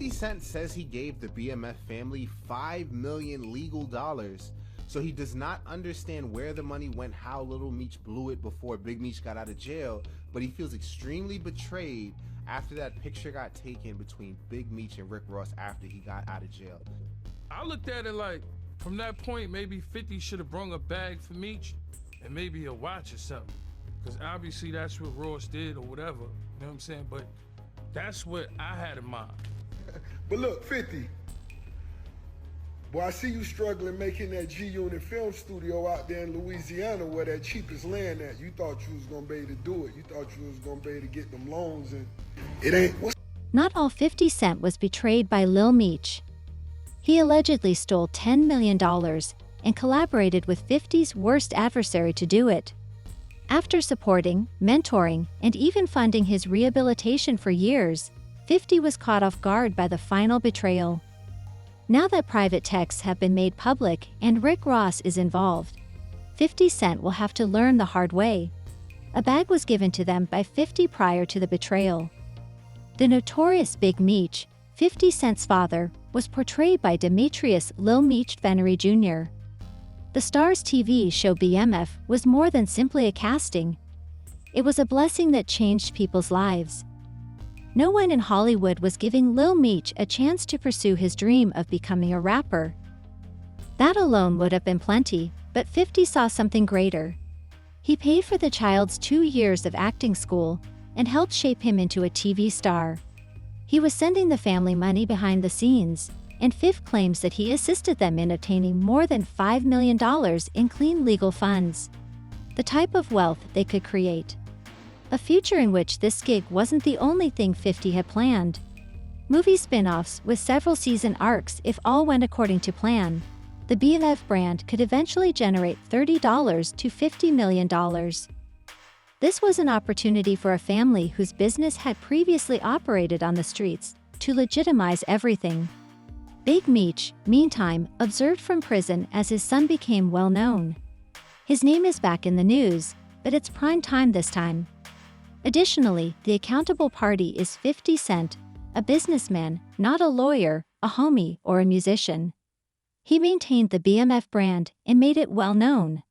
50 Cent says he gave the BMF family $5 million legal dollars, so he does not understand where the money went, how Lil Meech blew it before Big Meech got out of jail, but he feels extremely betrayed after that picture got taken between Big Meech and Rick Ross after he got out of jail. I looked at it like, from that point, maybe 50 should have brung a bag for Meech and maybe a watch or something. Because obviously that's what Ross did or whatever, you know what I'm saying? But that's what I had in mind. But look, 50, boy, I see you struggling making that G-Unit film studio out there in Louisiana where that cheapest land at. You thought you was gonna be able to do it. You thought you was gonna be able to get them loans, and it ain't. Not all 50 Cent was betrayed by Lil Meech. He allegedly stole $10 million and collaborated with 50's worst adversary to do it. After supporting, mentoring, and even funding his rehabilitation for years, 50 was caught off guard by the final betrayal. Now that private texts have been made public and Rick Ross is involved, 50 Cent will have to learn the hard way. A bag was given to them by 50 prior to the betrayal. The notorious Big Meech, 50 Cent's father, was portrayed by Demetrius Lil Meech Venery Jr. The Star's TV show BMF was more than simply a casting. It was a blessing that changed people's lives. No one in Hollywood was giving Lil Meech a chance to pursue his dream of becoming a rapper. That alone would have been plenty, but 50 saw something greater. He paid for the child's 2 years of acting school and helped shape him into a TV star. He was sending the family money behind the scenes, and 50 claims that he assisted them in obtaining more than $5 million in clean legal funds. The type of wealth they could create. A future in which this gig wasn't the only thing 50 had planned. Movie spin-offs with several season arcs if all went according to plan. The BMF brand could eventually generate $30 to $50 million. This was an opportunity for a family whose business had previously operated on the streets to legitimize everything. Big Meech, meantime, observed from prison as his son became well known. His name is back in the news, but it's prime time this time. Additionally, the accountable party is 50 Cent, a businessman, not a lawyer, a homie, or a musician. He maintained the BMF brand and made it well known.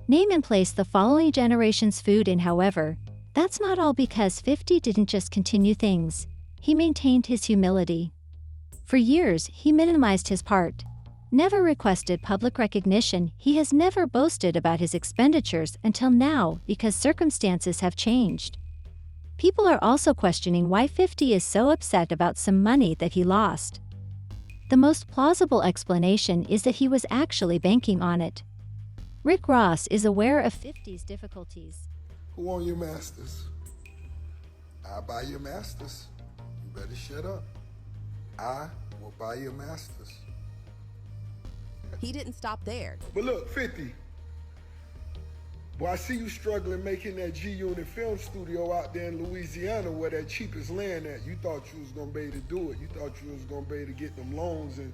Name and place the following generation's food in, however, that's not all, because 50 didn't just continue things. He maintained his humility. For years, he minimized his part. Never requested public recognition. He has never boasted about his expenditures until now because circumstances have changed. People are also questioning why 50 is so upset about some money that he lost. The most plausible explanation is that he was actually banking on it. Rick Ross is aware of 50's difficulties. Who own your masters? I buy your masters. You better shut up. I will buy your masters. He didn't stop there. But look, 50, boy, I see you struggling making that G-Unit film studio out there in Louisiana where that cheapest land at. You thought you was gonna be able to do it. You thought you was gonna be able to get them loans, and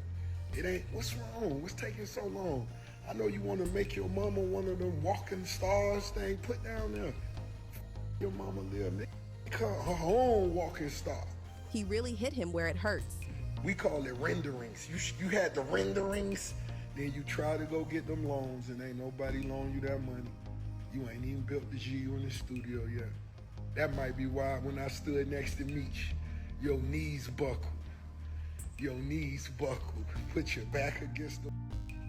it ain't. What's wrong? What's taking so long? I know you want to make your mama one of them walking stars thing put down there. Your mama live, make her own walking star. He really hit him where it hurts. We call it renderings. You had the renderings, then you try to go get them loans, and ain't nobody loan you that money. You ain't even built the G-Unit studio yet. That might be why when I stood next to Meech, your knees buckled. Your knees buckled. Put your back against the...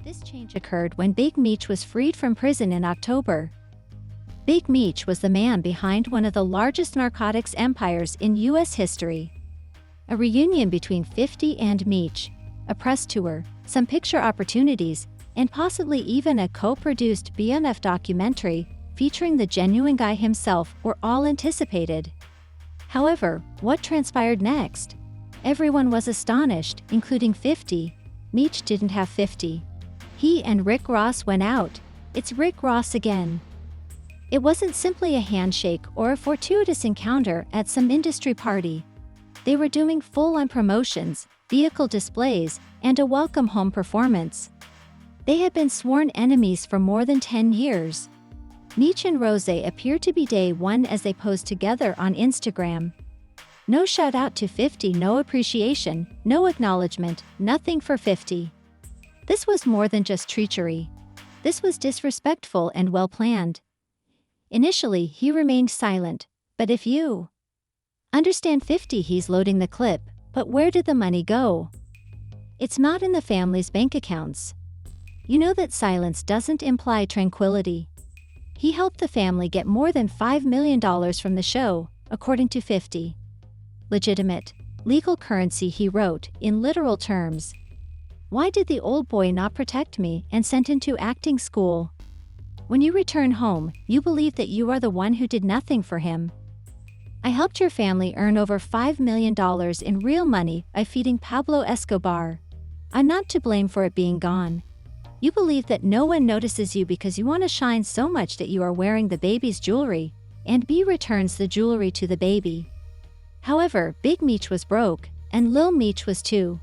This change occurred when Big Meech was freed from prison in October. Big Meech was the man behind one of the largest narcotics empires in U.S. history. A reunion between 50 and Meech, a press tour, some picture opportunities, and possibly even a co-produced BMF documentary featuring the genuine guy himself were all anticipated. However, what transpired next? Everyone was astonished, including 50. Meech didn't have 50. He and Rick Ross went out. It's Rick Ross again. It wasn't simply a handshake or a fortuitous encounter at some industry party. They were doing full-on promotions, vehicle displays, and a welcome home performance. They had been sworn enemies for more than 10 years. Meech and Rose appeared to be day one as they posed together on Instagram. No shout out to 50, no appreciation, no acknowledgement, nothing for 50. This was more than just treachery. This was disrespectful and well planned. Initially, he remained silent, but if you understand 50, he's loading the clip, but where did the money go? It's not in the family's bank accounts. You know that silence doesn't imply tranquility. He helped the family get more than $5 million from the show, according to 50. Legitimate, legal currency, he wrote, in literal terms. Why did the old boy not protect me and sent into acting school? When you return home, you believe that you are the one who did nothing for him. I helped your family earn over $5 million in real money by feeding Pablo Escobar. I'm not to blame for it being gone. You believe that no one notices you because you want to shine so much that you are wearing the baby's jewelry, and B returns the jewelry to the baby. However, Big Meech was broke, and Lil Meech was too.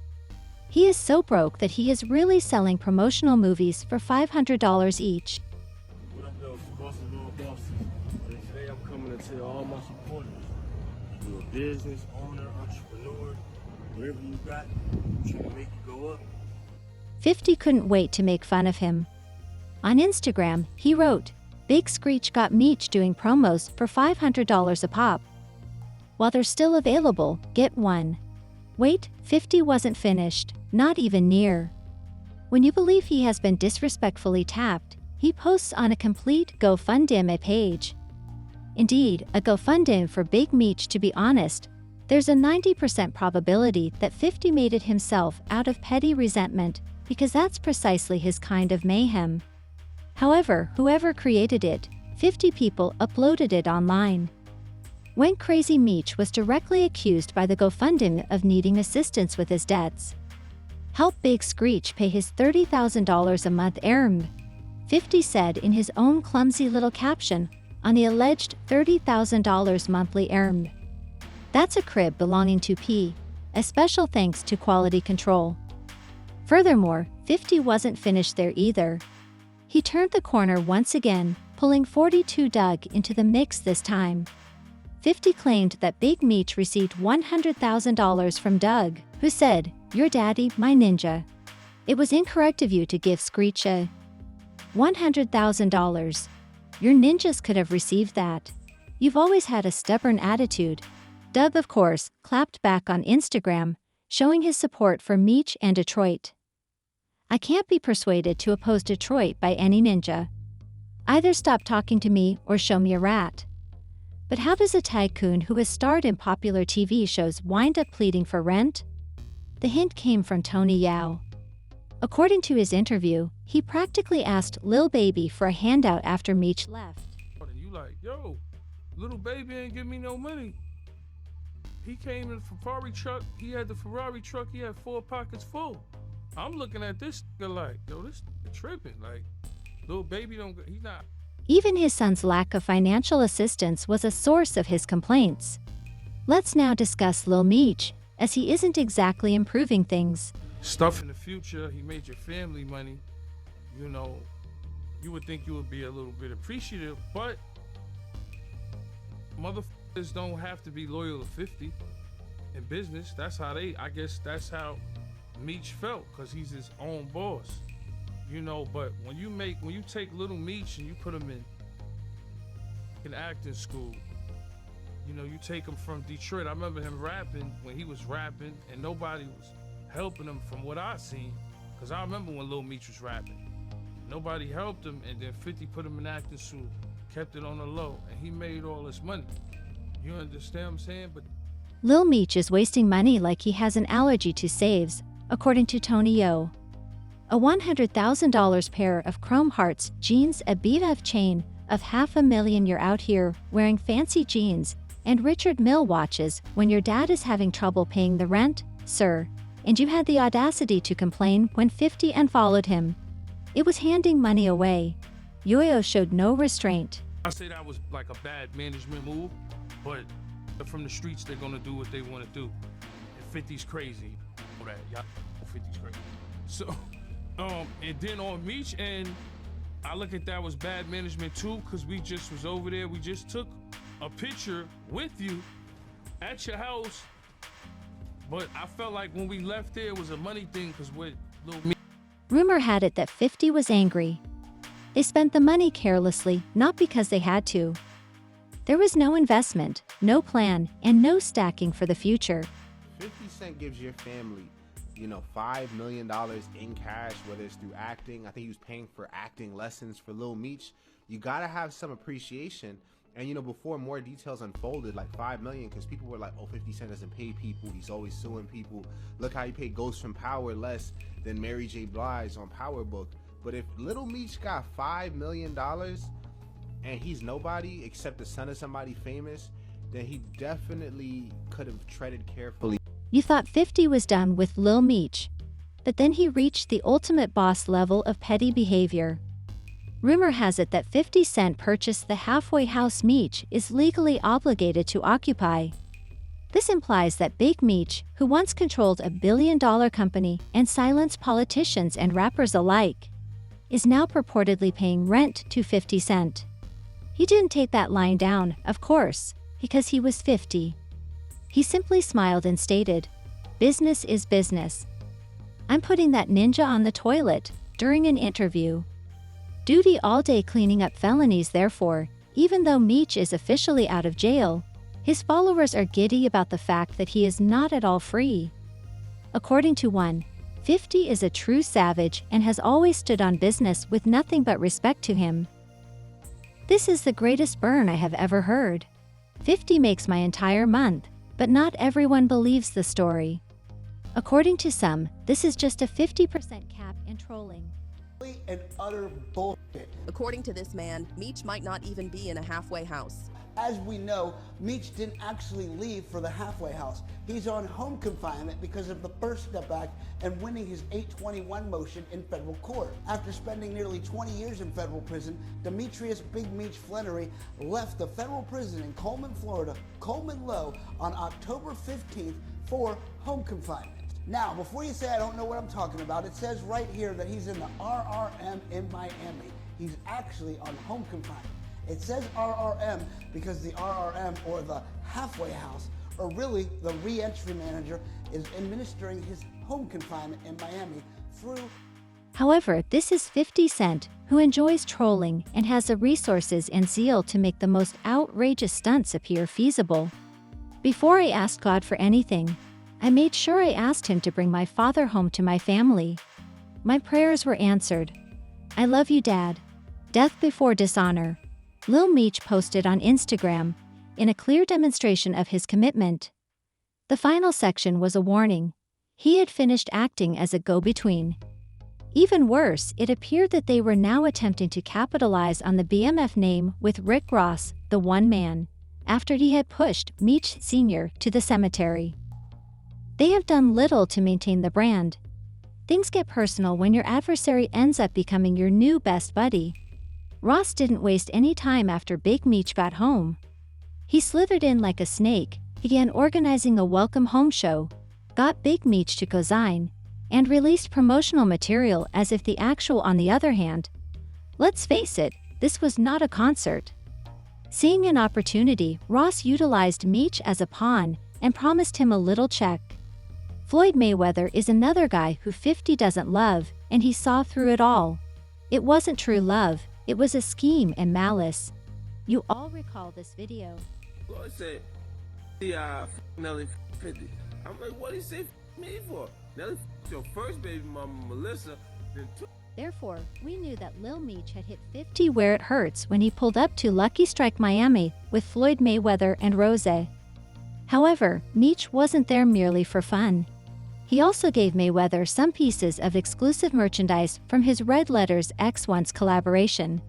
He is so broke that he is really selling promotional movies for $500 each. What up, though? Boss of Lil Bosses. Today I'm coming to tell all my supporters, you're a business owner, entrepreneur, whatever you got, I'm trying to make you go up. 50 couldn't wait to make fun of him. On Instagram, he wrote, Big Screech got Meech doing promos for $500 a pop. While they're still available, get one. Wait, 50 wasn't finished, not even near. When you believe he has been disrespectfully tapped, he posts on a complete GoFundMe page. Indeed, a GoFundMe for Big Meech. To be honest, there's a 90% probability that 50 made it himself out of petty resentment, because that's precisely his kind of mayhem. However, whoever created it, 50 people uploaded it online. When Crazy Meech was directly accused by the GoFundMe of needing assistance with his debts. Help Big Screech pay his $30,000 a month earned, 50 said in his own clumsy little caption on the alleged $30,000 monthly earned. That's a crib belonging to P. A special thanks to quality control. Furthermore, 50 wasn't finished there either. He turned the corner once again, pulling 42 Doug into the mix this time. 50 claimed that Big Meech received $100,000 from Doug, who said, "Your daddy, my ninja. It was incorrect of you to give Screech a $100,000. Your ninjas could have received that. You've always had a stubborn attitude." Doug, of course, clapped back on Instagram, showing his support for Meech and Detroit. I can't be persuaded to oppose Detroit by any ninja. Either stop talking to me or show me a rat. But how does a tycoon who has starred in popular TV shows wind up pleading for rent? The hint came from Tony Yao. According to his interview, he practically asked Lil Baby for a handout after Meech left. And you like, yo, little baby ain't give me no money. He came in the Ferrari truck, he had the Ferrari truck, he had 4 pockets full. I'm looking at this like, yo, this tripping. Like, little baby he's not. Even his son's lack of financial assistance was a source of his complaints. Let's now discuss Lil Meech, as he isn't exactly improving things. Stuff in the future, he made your family money. You know, you would think you would be a little bit appreciative, but motherfuckers don't have to be loyal to 50 in business. I guess that's how Meech felt, because he's his own boss. You know, but when you take Little Meech and you put him in acting school, you know, you take him from Detroit. I remember him rapping when he was rapping, and nobody was helping him from what I seen. Because I remember when Lil Meech was rapping, nobody helped him, and then 50 put him in acting school, kept it on the low, and he made all this money. You understand what I'm saying? But Lil Meech is wasting money like he has an allergy to saves, according to Tony Yao. A $100,000 pair of Chrome Hearts jeans, a beat-up chain of $500,000. You're out here wearing fancy jeans and Richard Mille watches when your dad is having trouble paying the rent, sir, and you had the audacity to complain when 50 unfollowed him. It was handing money away. Yo-Yo showed no restraint. I say that was like a bad management move, but from the streets, they're gonna do what they wanna do. And 50's crazy. All that, y'all 50's crazy. So, and then on Meech, and I look at that was bad management too, because we just was over there. We just took a picture with you, at your house. But I felt like when we left there, it was a money thing because with Lil Meech. Rumor had it that 50 was angry. They spent the money carelessly, not because they had to. There was no investment, no plan, and no stacking for the future. 50 Cent gives your family, $5 million in cash, whether it's through acting. I think he was paying for acting lessons for Lil Meech. You gotta have some appreciation. And before more details unfolded, like $5 million, because people were like, oh, 50 Cent doesn't pay people, he's always suing people. Look how he paid Ghost from Power less than Mary J. Blige on Power Book. But if Lil Meech got $5 million and he's nobody except the son of somebody famous, then he definitely could have treaded carefully. You thought 50 was done with Lil Meech, but then he reached the ultimate boss level of petty behavior. Rumor has it that 50 Cent purchased the halfway house Meech is legally obligated to occupy. This implies that Big Meech, who once controlled a billion-dollar company and silenced politicians and rappers alike, is now purportedly paying rent to 50 Cent. He didn't take that line down, of course, because he was 50. He simply smiled and stated, "Business is business. I'm putting that ninja on the toilet," during an interview. Duty all day cleaning up felonies. Therefore, even though Meech is officially out of jail, his followers are giddy about the fact that he is not at all free. According to one, 50 is a true savage and has always stood on business with nothing but respect to him. This is the greatest burn I have ever heard. 50 makes my entire month, but not everyone believes the story. According to some, this is just a 50% cap and trolling. And utter bullshit. According to this man, Meech might not even be in a halfway house. As we know, Meech didn't actually leave for the halfway house. He's on home confinement because of the First Step Act and winning his 821 motion in federal court. After spending nearly 20 years in federal prison, Demetrius Big Meech Flannery left the federal prison in Coleman, Florida, Coleman Low, on October 15th for home confinement. Now, before you say I don't know what I'm talking about, it says right here that he's in the RRM in Miami. He's actually on home confinement. It says RRM because the RRM, or the halfway house, or really the re-entry manager, is administering his home confinement in Miami through. However, this is 50 Cent, who enjoys trolling and has the resources and zeal to make the most outrageous stunts appear feasible. Before I asked God for anything, I made sure I asked him to bring my father home to my family. My prayers were answered. I love you, Dad. Death before dishonor. Lil Meech posted on Instagram, in a clear demonstration of his commitment. The final section was a warning. He had finished acting as a go-between. Even worse, it appeared that they were now attempting to capitalize on the BMF name with Rick Ross, the one man, after he had pushed Meech Sr. to the cemetery. They have done little to maintain the brand. Things get personal when your adversary ends up becoming your new best buddy. Ross didn't waste any time after Big Meech got home. He slithered in like a snake, began organizing a welcome home show, got Big Meech to co-sign, and released promotional material as if the actual. On the other hand, let's face it, this was not a concert. Seeing an opportunity, Ross utilized Meech as a pawn and promised him a little check. Floyd Mayweather is another guy who 50 doesn't love, and he saw through it all. It wasn't true love, it was a scheme and malice. You all recall this video. Floyd said, Nelly 50. I'm like, what did he say me for? Nelly your first baby mama, Melissa, then two. Therefore, we knew that Lil Meech had hit 50 where it hurts when he pulled up to Lucky Strike Miami with Floyd Mayweather and Rose. However, Meech wasn't there merely for fun. He also gave Mayweather some pieces of exclusive merchandise from his Red Letters X1's collaboration.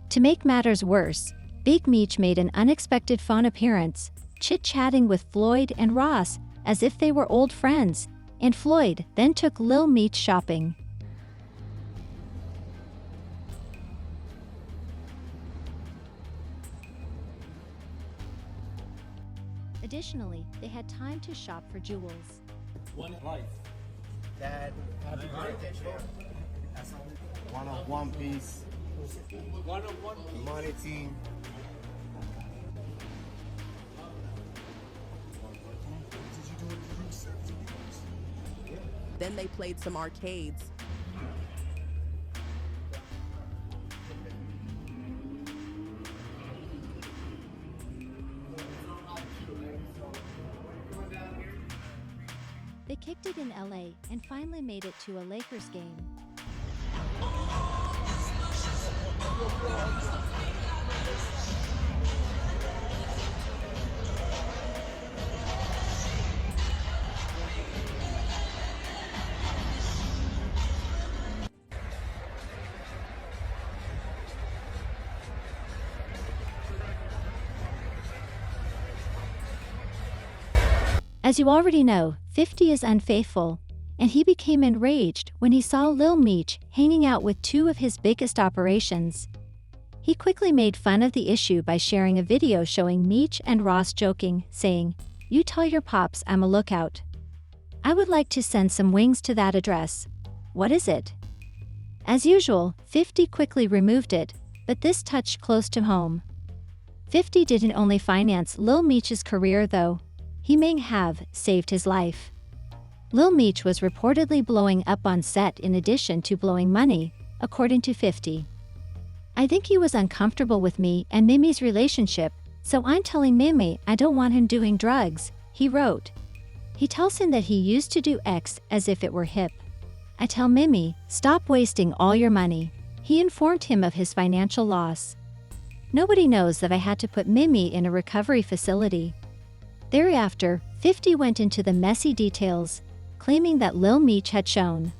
To make matters worse, Big Meech made an unexpected phone appearance, chit-chatting with Floyd and Ross as if they were old friends, and Floyd then took Lil Meech shopping. Additionally, they had time to shop for jewels. One life. Dad, happy birthday, One of One Piece. Money team. Then they played some arcades. They kicked it in LA and finally made it to a Lakers game. As you already know, 50 is unfaithful, and he became enraged when he saw Lil Meech hanging out with two of his biggest operations. He quickly made fun of the issue by sharing a video showing Meech and Ross joking, saying, "You tell your pops I'm a lookout. I would like to send some wings to that address. What is it?" As usual, 50 quickly removed it, but this touched close to home. 50 didn't only finance Lil Meech's career though. He may have saved his life. Lil Meech was reportedly blowing up on set in addition to blowing money, according to 50. "I think he was uncomfortable with me and Mimi's relationship, so I'm telling Mimi I don't want him doing drugs," he wrote. He tells him that he used to do X as if it were hip. "I tell Mimi, stop wasting all your money." He informed him of his financial loss. "Nobody knows that I had to put Mimi in a recovery facility." Thereafter, 50 went into the messy details, claiming that Lil Meech had shown.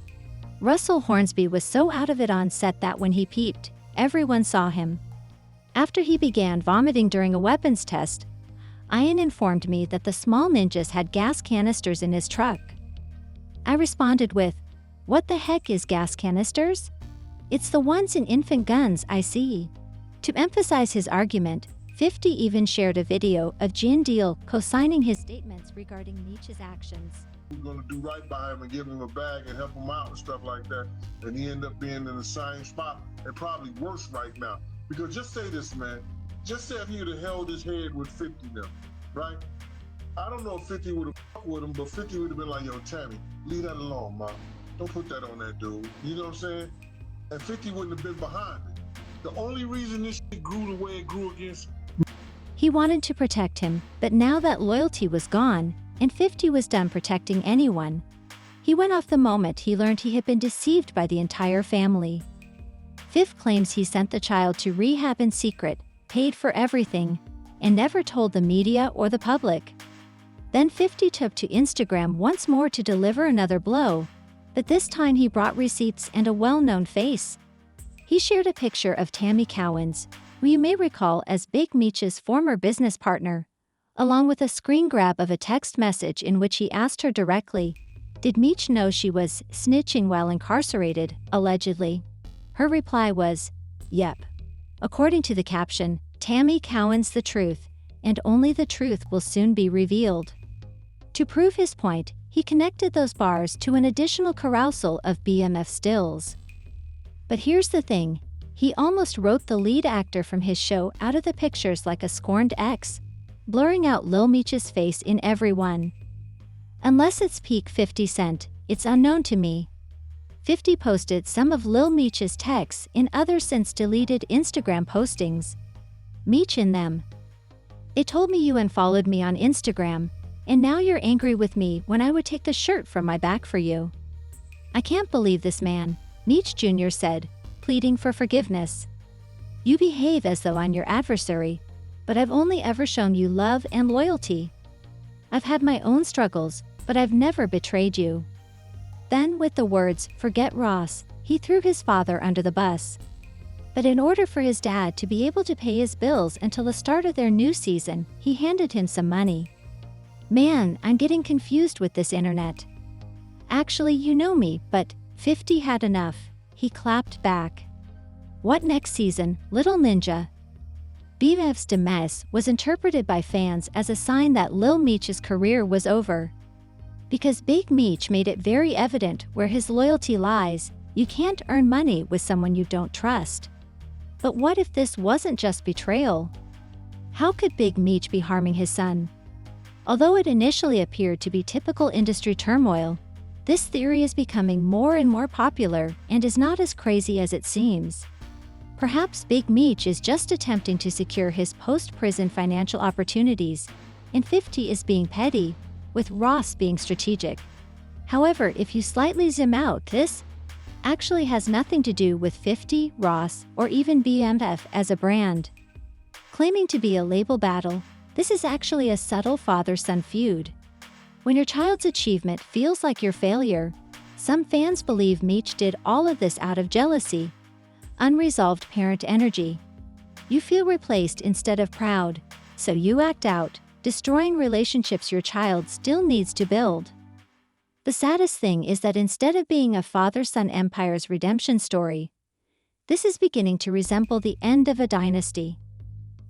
Russell Hornsby was so out of it on set that when he peeped, everyone saw him. After he began vomiting during a weapons test, Ian informed me that the small ninjas had gas canisters in his truck. I responded with, "What the heck is gas canisters? It's the ones in infant guns I see." To emphasize his argument, 50 even shared a video of Gin Deal co-signing his statements regarding Meech's actions. We're going to do right by him and give him a bag and help him out and stuff like that. And he ended up being in the same spot and probably worse right now. Because just say this, man. Just say if he would have held his head with 50 now, right? I don't know if 50 would have fucked with him, but 50 would have been like, "Yo, Tammy, leave that alone, ma. Don't put that on that dude." You know what I'm saying? And 50 wouldn't have been behind it. The only reason this shit grew the way it grew against He wanted to protect him, but now that loyalty was gone, and 50 was done protecting anyone, he went off the moment he learned he had been deceived by the entire family. Fifth claims he sent the child to rehab in secret, paid for everything, and never told the media or the public. Then 50 took to Instagram once more to deliver another blow, but this time he brought receipts and a well-known face. He shared a picture of Tammy Cowens, who you may recall as Big Meech's former business partner, along with a screen grab of a text message in which he asked her directly, did Meech know she was snitching while incarcerated, allegedly? Her reply was, "Yep." According to the caption, "Tammy Cowens the truth, and only the truth will soon be revealed." To prove his point, he connected those bars to an additional carousel of BMF stills. But here's the thing. He almost wrote the lead actor from his show out of the pictures like a scorned ex, blurring out Lil Meech's face in every one. Unless it's peak 50 Cent, it's unknown to me. 50 posted some of Lil Meech's texts in other since deleted Instagram postings. Meech in them. "It told me you unfollowed me on Instagram, and now you're angry with me when I would take the shirt from my back for you. I can't believe this man," Meech Jr. said, pleading for forgiveness. "You behave as though I'm your adversary, but I've only ever shown you love and loyalty. I've had my own struggles, but I've never betrayed you." Then, with the words, "Forget Ross," he threw his father under the bus. But in order for his dad to be able to pay his bills until the start of their new season, he handed him some money. Man, I'm getting confused with this internet. Actually, you know me, but 50 had enough. He clapped back. What next season, Little Ninja? BMF's demise was interpreted by fans as a sign that Lil Meech's career was over. Because Big Meech made it very evident where his loyalty lies, you can't earn money with someone you don't trust. But what if this wasn't just betrayal? How could Big Meech be harming his son? Although it initially appeared to be typical industry turmoil, This theory is becoming more and more popular and is not as crazy as it seems. Perhaps Big Meech is just attempting to secure his post-prison financial opportunities, and 50 is being petty, with Ross being strategic. However, if you slightly zoom out, this actually has nothing to do with 50, Ross, or even BMF as a brand. Claiming to be a label battle, this is actually a subtle father-son feud. When your child's achievement feels like your failure, some fans believe Meech did all of this out of jealousy, unresolved parent energy. You feel replaced instead of proud, so you act out, destroying relationships your child still needs to build. The saddest thing is that instead of being a father-son empire's redemption story, this is beginning to resemble the end of a dynasty.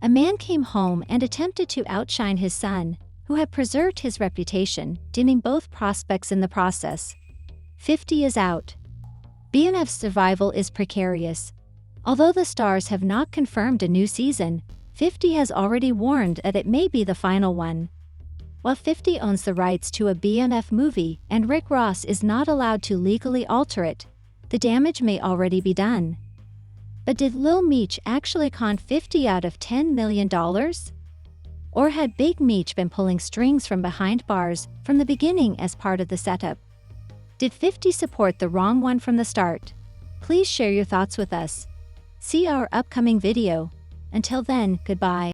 A man came home and attempted to outshine his son, who had preserved his reputation, dimming both prospects in the process. 50 is out. BMF's survival is precarious. Although the stars have not confirmed a new season, 50 has already warned that it may be the final one. While 50 owns the rights to a BMF movie and Rick Ross is not allowed to legally alter it, the damage may already be done. But did Lil Meech actually con 50 out of $10 million? Or had Big Meech been pulling strings from behind bars from the beginning as part of the setup? Did 50 support the wrong one from the start? Please share your thoughts with us. See our upcoming video. Until then, goodbye.